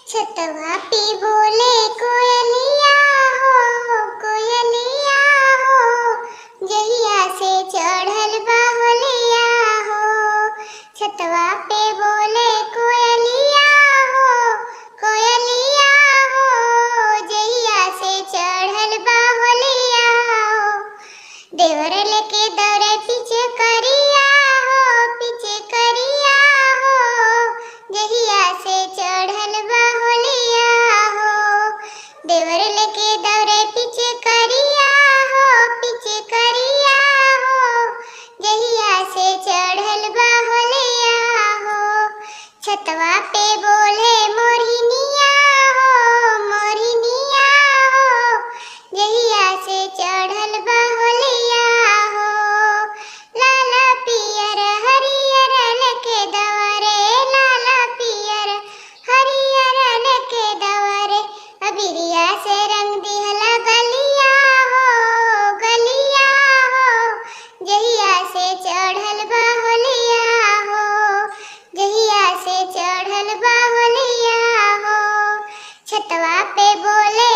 छतवा पे बोले कोयलिया हो कोयलिया हो, जहिया से चढ़ल बा होलिया हो। छतवा पे बोले कोयलिया हो, जहिया से चढ़ल बा होलिया हो। देवर लेके दौड़े पीछे करिया हो, जहिया से चढ़ल बा होलिया हो। देवर लेके दौड़े पीछे करिया हो, जहिया से चढ़ल बा होलिया हो। छतवा पे बोले मोरनिया हो, जहिया से चढ़ल बा होलिया हो। लाला पियर हरियर लेके दवरे, लाला पियर हरियर लेके दवरे, अबिरिया से रंग दिहला गलिया हो, जहिया से चढ़ल बा होलिया हो, जहिया से चढ़ल बा होलिया हो। छतवा पे बोले